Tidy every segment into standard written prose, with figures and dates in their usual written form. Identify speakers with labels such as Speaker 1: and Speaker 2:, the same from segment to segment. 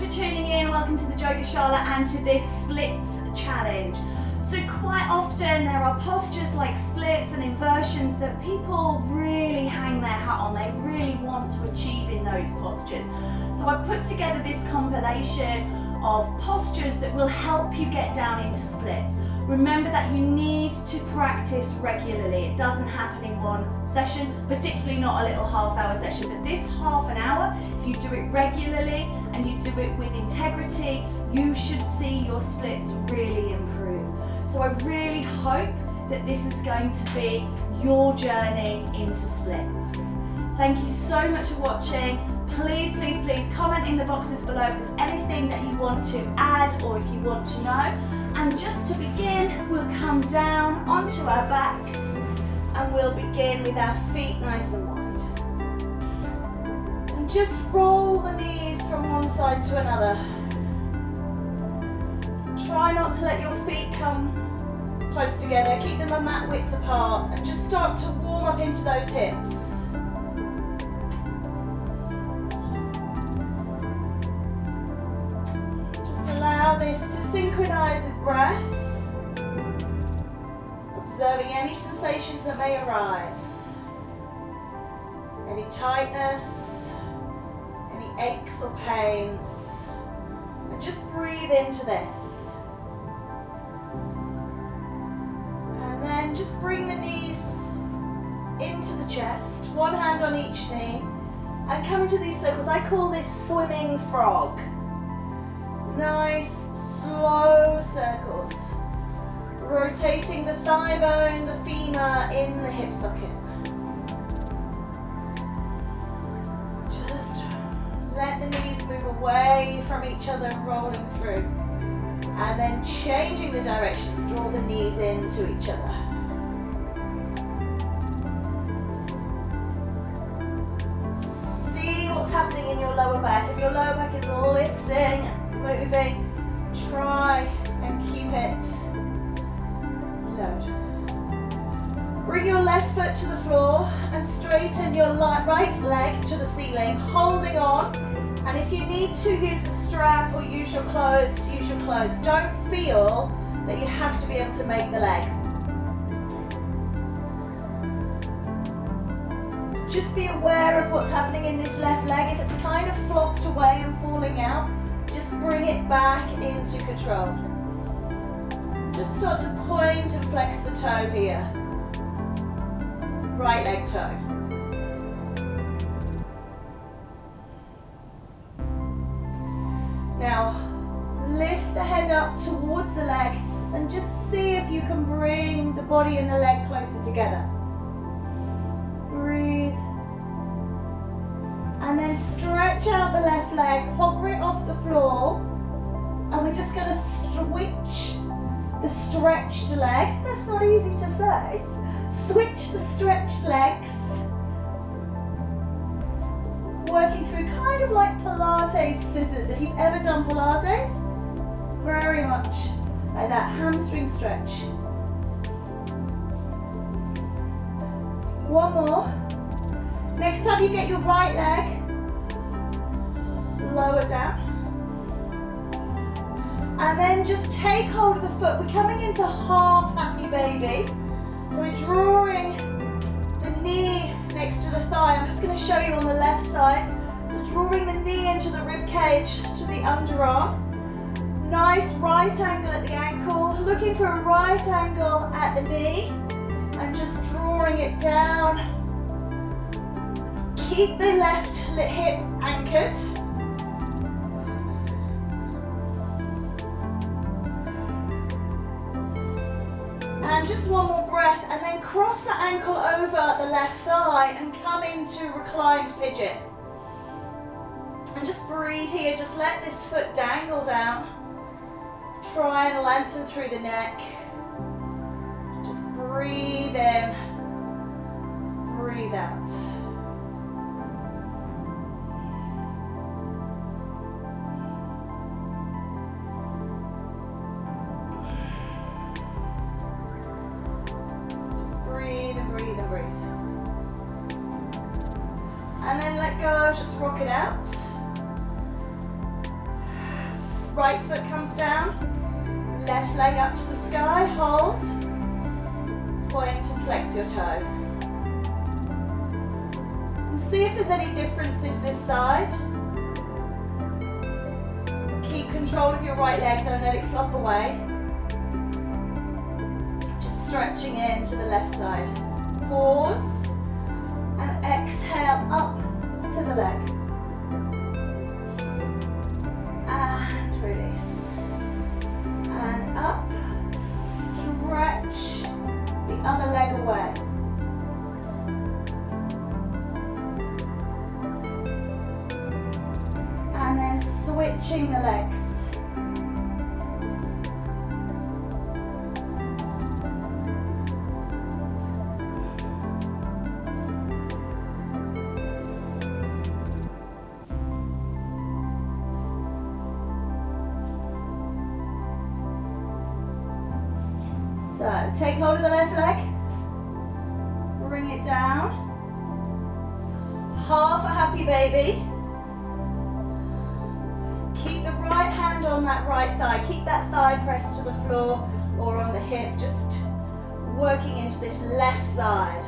Speaker 1: for tuning in. Welcome to the JoeGa Charlotte and to this splits challenge. So quite often there are postures like splits and inversions that people really hang their hat on. They really want to achieve in those postures. So I've put together this compilation of postures that will help you get down into splits. Remember that you need to practice regularly. It doesn't happen in one session, particularly not a little half-hour session, but this half an hour, if you do it regularly and you do it with integrity, you should see your splits really improve. So I really hope that this is going to be your journey into splits. Thank you so much for watching. Please, please, please comment in the boxes below if there's anything that you want to add or if you want to know. And just to begin, we'll come down onto our backs and we'll begin with our feet nice and wide. And just roll the knees from one side to another. Try not to let your feet come close together. Keep them a mat width apart and just start to warm up into those hips. Allow this to synchronize with breath, observing any sensations that may arise, any tightness, any aches or pains, and just breathe into this. And then just bring the knees into the chest, one hand on each knee, and come into these circles. I call this swimming frog. Nice, slow circles. Rotating the thigh bone, the femur in the hip socket. Just let the knees move away from each other, rolling through. And then changing the directions, draw the knees into each other. See what's happening in your lower back. If your lower back is lifting, moving, try and keep it low. Bring your left foot to the floor and straighten your right leg to the ceiling, holding on. And if you need to use a strap or use your clothes, use your clothes. Don't feel that you have to be able to make the leg. Just be aware of what's happening in this left leg. If it's kind of flopped away and falling out, just bring it back into control. Just start to point and flex the toe here. Right leg toe. Now, lift the head up towards the leg and just see if you can bring the body and the leg closer together. Breathe. And then stretch out the left leg, hover it off the floor, and we're just going to switch the stretched leg. That's not easy to say. Switch the stretched legs, working through kind of like Pilates scissors. If you've ever done Pilates, it's very much like that hamstring stretch. One more. Next time you get your right leg, lower down. And then just take hold of the foot. We're coming into half happy baby. So we're drawing the knee next to the thigh. I'm just going to show you on the left side. So drawing the knee into the rib cage to the underarm. Nice right angle at the ankle. Looking for a right angle at the knee. And just drawing it down. Keep the left hip anchored. And just one more breath, and then cross the ankle over the left thigh and come into reclined pigeon. And just breathe here, just let this foot dangle down. Try and lengthen through the neck. Just breathe in, breathe out. And then let go, just rock it out. right foot comes down, left leg up to the sky, hold, point and flex your toe. And see if there's any differences this side. Keep control of your right leg, don't let it flop away. Just stretching into the left side. Pause and exhale up to the leg. And release. And up, stretch the other leg away. And then switching the legs. So take hold of the left leg, bring it down, half a happy baby. Keep the right hand on that right thigh, keep that thigh pressed to the floor or on the hip, just working into this left side.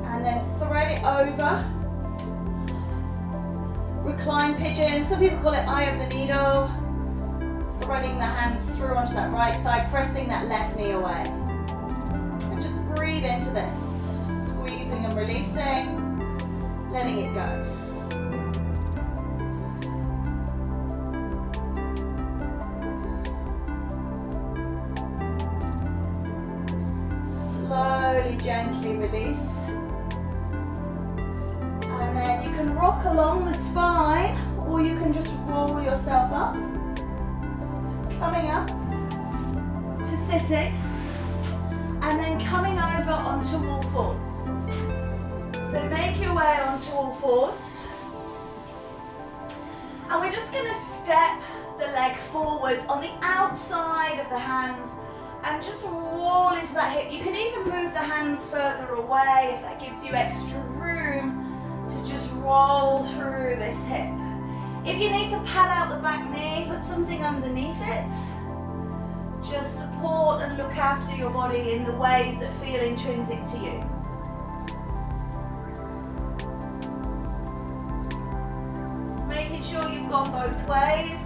Speaker 1: And then thread it over. Recline pigeon, some people call it eye of the needle. Threading the hands through onto that right thigh, pressing that left knee away. And just breathe into this, squeezing and releasing, letting it go. Slowly, gently release. And then you can rock along the spine, or you can just roll yourself up. Coming up to sitting, and then coming over onto all fours. So make your way onto all fours. And we're just going to step the leg forwards on the outside of the hands and just roll into that hip. You can even move the hands further away if that gives you extra room to just roll through this hip. If you need to pad out the back knee, put something underneath it. Just support and look after your body in the ways that feel intrinsic to you. Making sure you've gone both ways.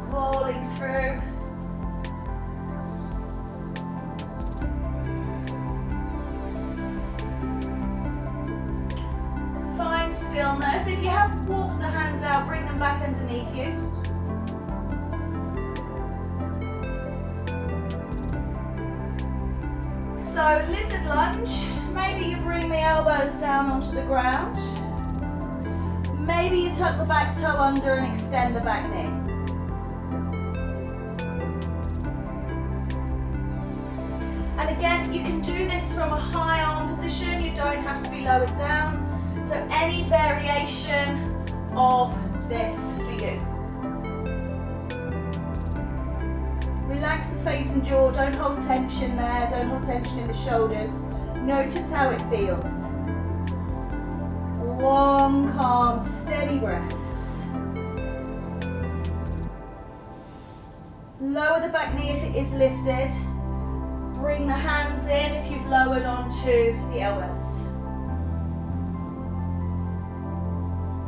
Speaker 1: Rolling through. Stillness. If you have walked the hands out, bring them back underneath you. So lizard lunge. Maybe you bring the elbows down onto the ground. Maybe you tuck the back toe under and extend the back knee. And again, you can do this from a high arm position. You don't have to be lowered down. So any variation of this for you. Relax the face and jaw, don't hold tension there, don't hold tension in the shoulders. Notice how it feels. Long, calm, steady breaths. Lower the back knee if it is lifted. Bring the hands in if you've lowered onto the elbows.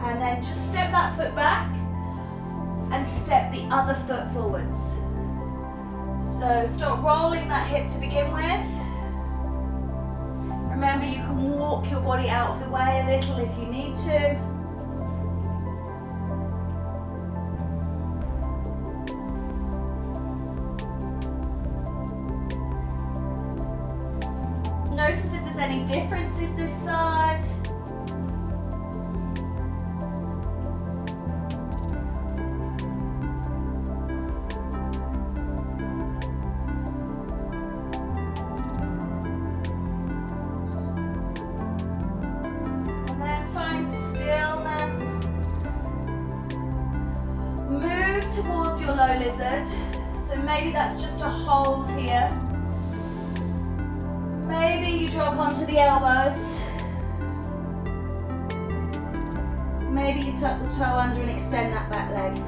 Speaker 1: And then just step that foot back and step the other foot forwards. So start rolling that hip to begin with. Remember, you can walk your body out of the way a little if you need to. Notice if there's any differences this side. Towards your low lizard, so maybe that's just a hold here. you drop onto the elbows. Maybe you tuck the toe under and extend that back leg.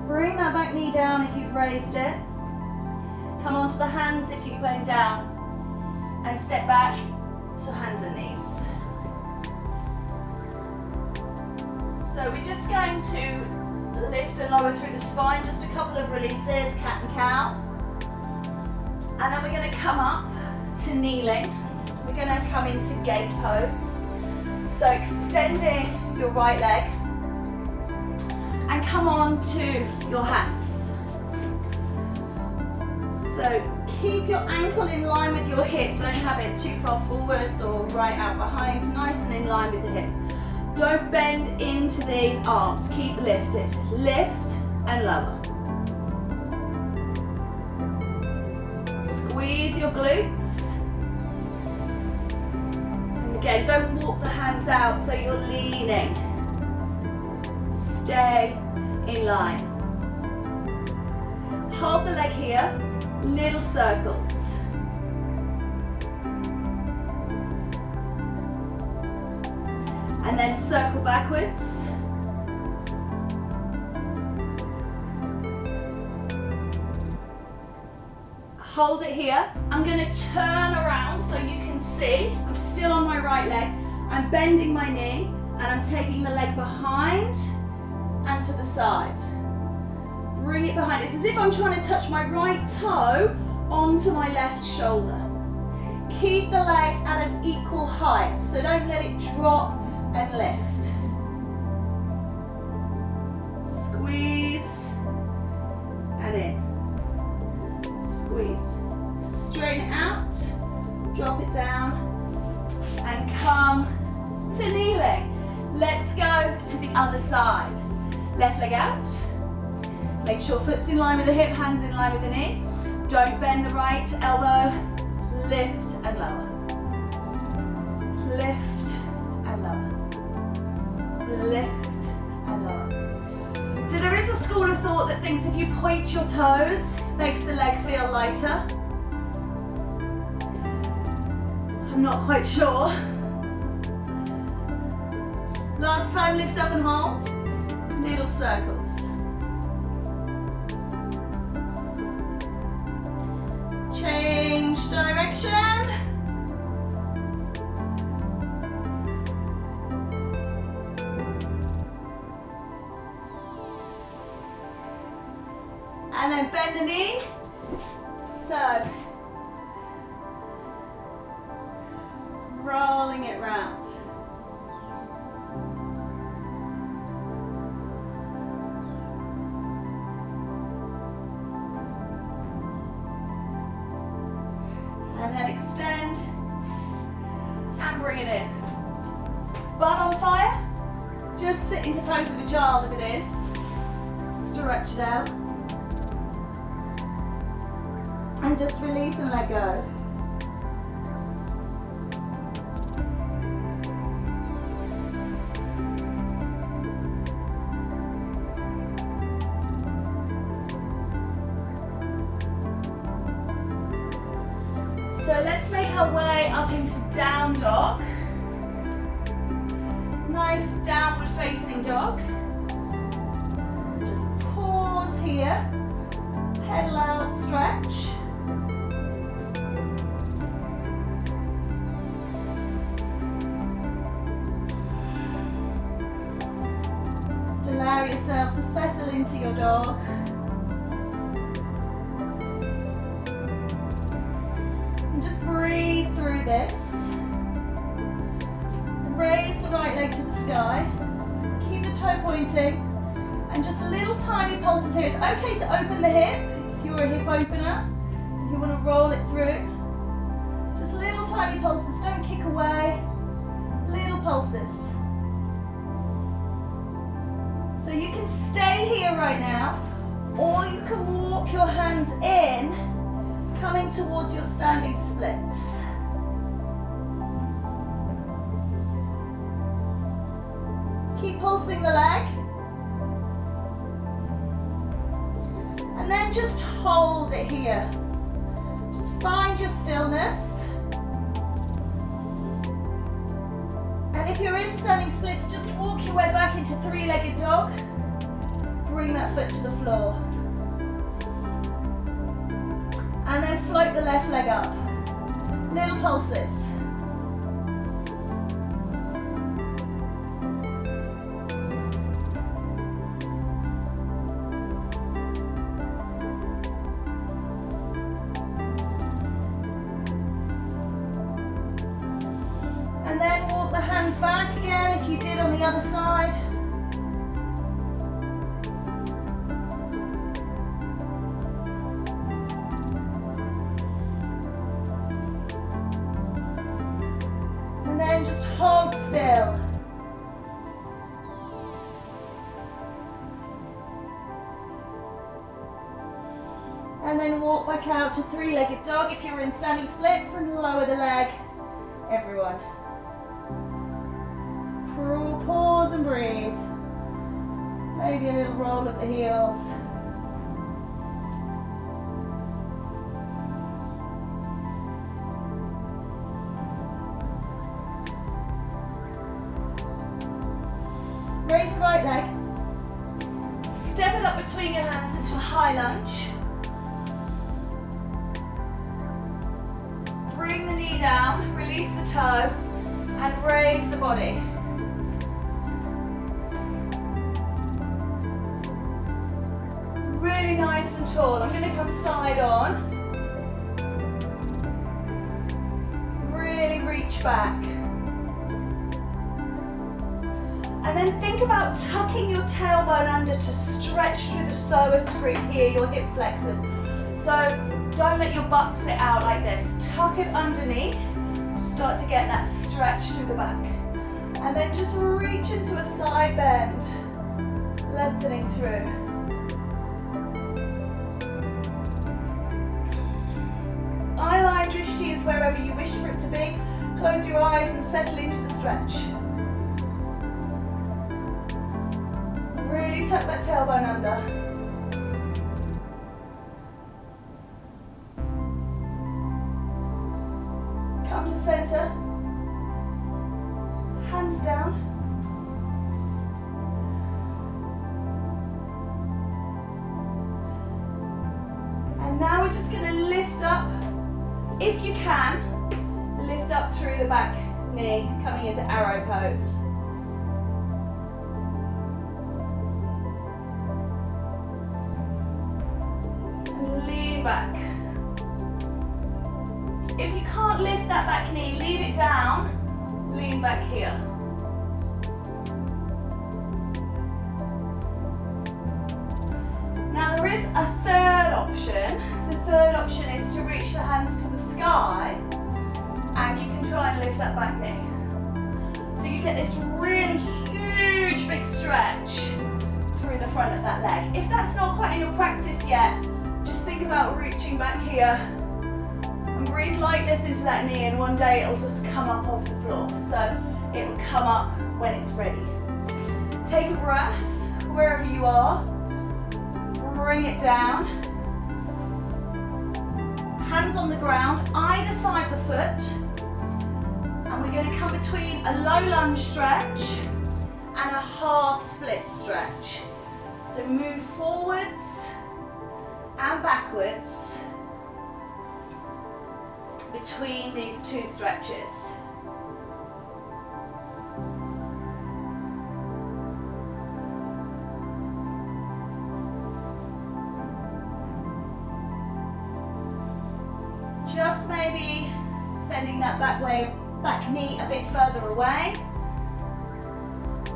Speaker 1: Bring that back knee down if you've raised it. Come onto the hands if you're going down. And step back to hands and knees. So we're just going to lift and lower through the spine, just a couple of releases, cat and cow. And then we're going to come up to kneeling. We're going to come into gate pose. So extending your right leg. And come on to your hands. So keep your ankle in line with your hip. Don't have it too far forwards or right out behind. Nice and in line with the hip. Don't bend into the arms. Keep lifted. Lift and lower. Squeeze your glutes. And again, don't walk the hands out so you're leaning. Stay in line. Hold the leg here, little circles. And then circle backwards. Hold it here. I'm going to turn around so you can see. I'm still on my right leg. I'm bending my knee and I'm taking the leg behind and to the side. Bring it behind. It's as if I'm trying to touch my right toe onto my left shoulder. Keep the leg at an equal height, so don't let it drop and lift. Squeeze and in. Squeeze. Straighten it out, drop it down, and come to kneeling. Let's go to the other side. Left leg out. Make sure foot's in line with the hip, hands in line with the knee. Don't bend the right elbow. Lift and lower. Lift and lower. Lift and lower. So there is a school of thought that thinks if you point your toes, makes the leg feel lighter. I'm not quite sure. Last time, lift up and hold. Little circles. Change direction. And then bend the knee. So, rolling it round. And then extend and bring it in. Butt on fire. Just sit into pose of a child if it is. Stretch it out. And just release and let go. So let's make our way up into down dog. Nice downward facing dog. Just pause here. Pedal out, stretch. Just allow yourself to settle into your dog. Breathe through this. Raise the right leg to the sky. Keep the toe pointing. And just little tiny pulses here. It's okay to open the hip if you're a hip opener. If you want to roll it through. Just little tiny pulses. Don't kick away, little pulses. So you can stay here right now, or you can walk your hands in, coming towards your standing splits. Keep pulsing the leg. And then just hold it here. Just find your stillness. And if you're in standing splits, just walk your way back into three-legged dog. Bring that foot to the floor. And then float the left leg up. Little pulses. And then walk the hands back again if you did on the other side. And then just hold still. And then walk back out to three-legged dog if you're in standing splits, and lower the leg, everyone. Pause and breathe. Maybe a little roll of the heels. Raise the right leg. Step it up between your hands into a high lunge. Bring the knee down, release the toe, and raise the body. Really nice and tall. I'm going to come side on. Really reach back. And then think about tucking your tailbone under to stretch through the psoas group here, your hip flexors. So don't let your butt sit out like this. Tuck it underneath. Start to get that stretch through the back. And then just reach into a side bend, lengthening through. Eyeline drishti is wherever you wish for it to be. Close your eyes and settle into the stretch. Really tuck that tailbone under. Come to center. Hands down. And now we're just going to lift up. If you can, lift up through the back knee, coming into arrow pose. And lean back. If you can't lift that back knee, leave it down, lean back here. Now there is a third option. The third option is to reach the hands to the sky, and you can try and lift that back knee. So you get this really huge big stretch through the front of that leg. If that's not quite in your practice yet, just think about reaching back here and breathe lightness into that knee, and one day it'll just come up off the floor. So it'll come up when it's ready. Take a breath wherever you are. Bring it down. Hands on the ground, either side of the foot. And we're going to come between a low lunge stretch and a half split stretch. So move forwards and backwards between these two stretches. Just maybe sending that back knee a bit further away.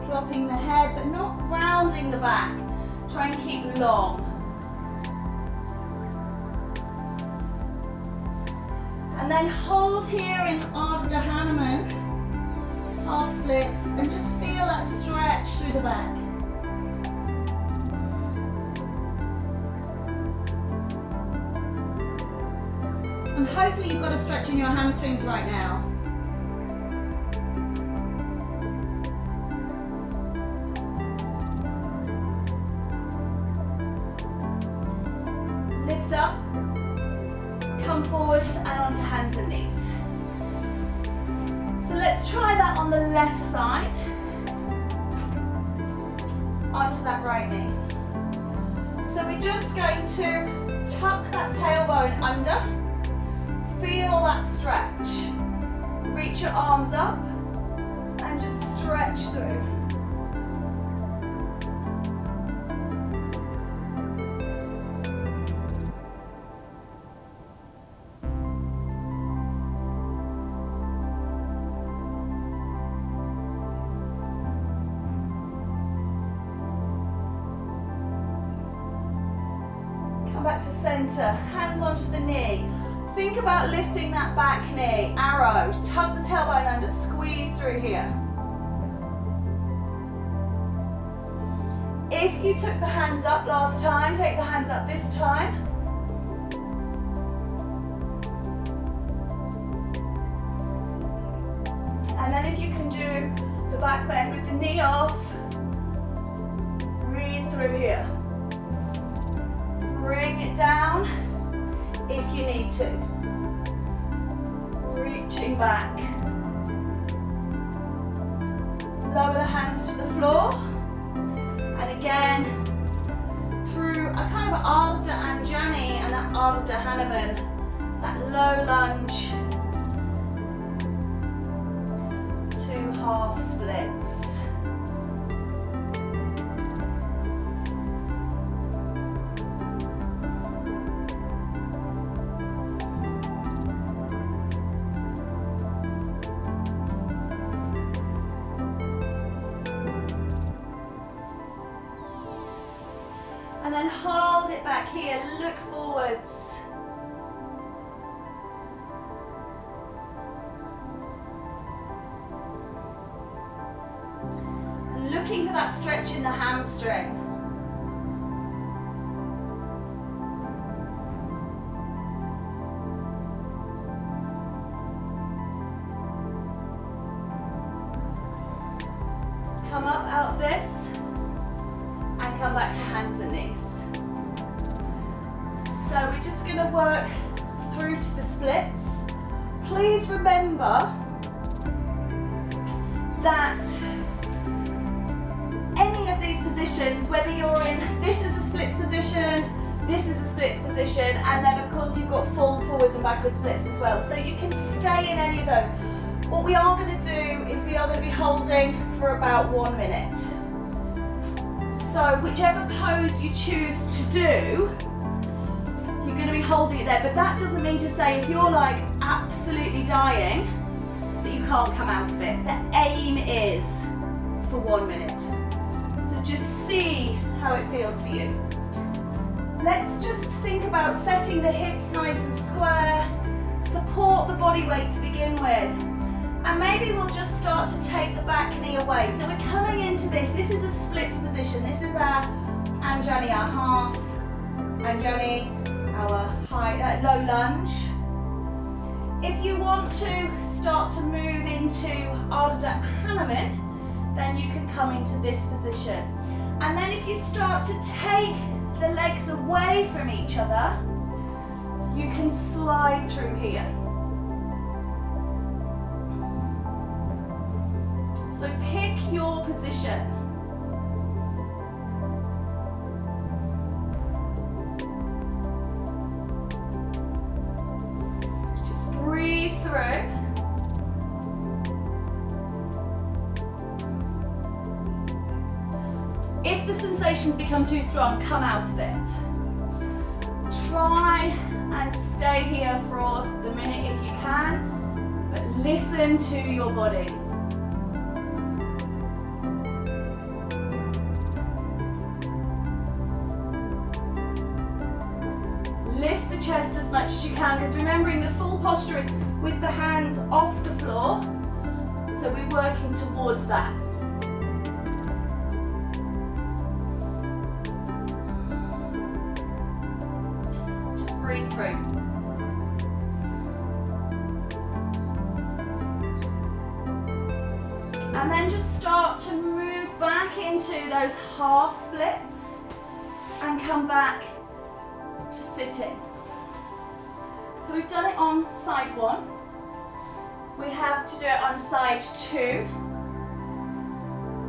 Speaker 1: Dropping the head, but not rounding the back. Try and keep long. And then hold here in Ardha Hanuman. splits, and just feel that stretch through the back. And hopefully you've got a stretch in your hamstrings right now. Lift up, come forwards and onto hands and knees. So let's try that on the left side, onto that right knee. So we're just going to tuck that tailbone under, feel that stretch. Reach your arms up and just stretch through. Back to center, hands onto the knee. Think about lifting that back knee, arrow, tuck the tailbone under, squeeze through here. If you took the hands up last time, take the hands up this time. And then if you can do the back bend with the knee off, breathe through here. Bring it down if you need to. Reaching back. Lower the hands to the floor. And again, through a kind of Ardha Anjani and that Ardha Hanuman, that low lunge, 2 half splits. And then hold it back here, look forwards. Looking for that stretch in the hamstring. Come up out of this and come back to hands and knees. So we're just going to work through to the splits. Please remember that any of these positions, whether you're in this is a splits position, this is a splits position, and then of course you've got full forwards and backwards splits as well. So you can stay in any of those. What we are going to do is we are going to be holding for about 1 minute. So whichever pose you choose to do, you're going to be holding it there. But that doesn't mean to say if you're like absolutely dying that you can't come out of it. The aim is for 1 minute. So just see how it feels for you. Let's just think about setting the hips nice and square. Support the body weight to begin with. And maybe we'll just start to take the back knee away. So we're coming into this. This is a splits position. This is our Anjani, our half Anjani, our high, low lunge. If you want to start to move into Ardha Hanuman, then you can come into this position. And then if you start to take the legs away from each other, you can slide through here. So pick your position. Just breathe through. If the sensations become too strong, come out of it. Try and stay here for the minute if you can, but listen to your body. Lift the chest as much as you can, because remembering the full posture is with the hands off the floor. So we working towards that. Just breathe through. And then just start to move back into those half splits and come back to sitting. So we've done it on side 1. We have to do it on side 2.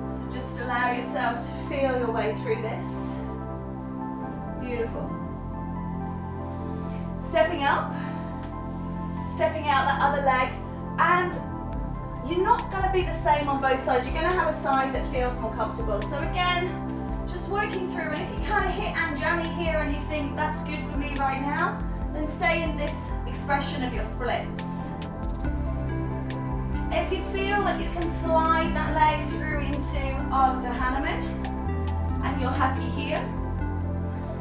Speaker 1: So just allow yourself to feel your way through this. Beautiful. Stepping up, stepping out that other leg, and you're not going to be the same on both sides. You're going to have a side that feels more comfortable. So again, just working through, and if you kind of hit Anjali here and you think that's good for me right now, then stay in this expression of your splits. If you feel that you can slide that leg through into Ardha Hanuman and you're happy here,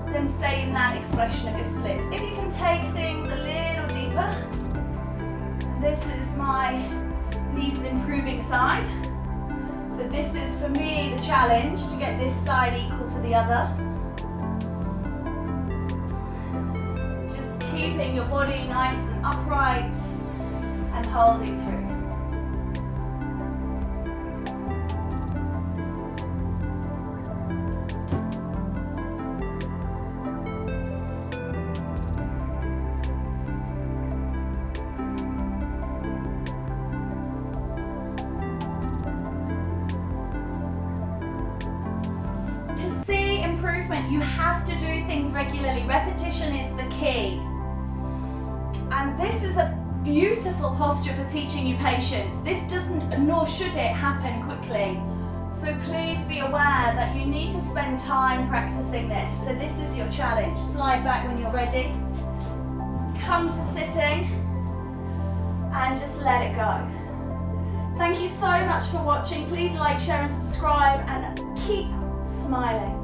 Speaker 1: then stay in that expression of your splits. If you can take things a little deeper, this is my needs improving side. So this is for me the challenge, to get this side equal to the other. Just keeping your body nice and upright and holding through. You have to do things regularly. Repetition is the key. And this is a beautiful posture for teaching you patience. This doesn't, nor should it, happen quickly. So please be aware that you need to spend time practicing this. So this is your challenge. Slide back when you're ready. Come to sitting and just let it go. Thank you so much for watching. Please like, share and subscribe, and keep smiling.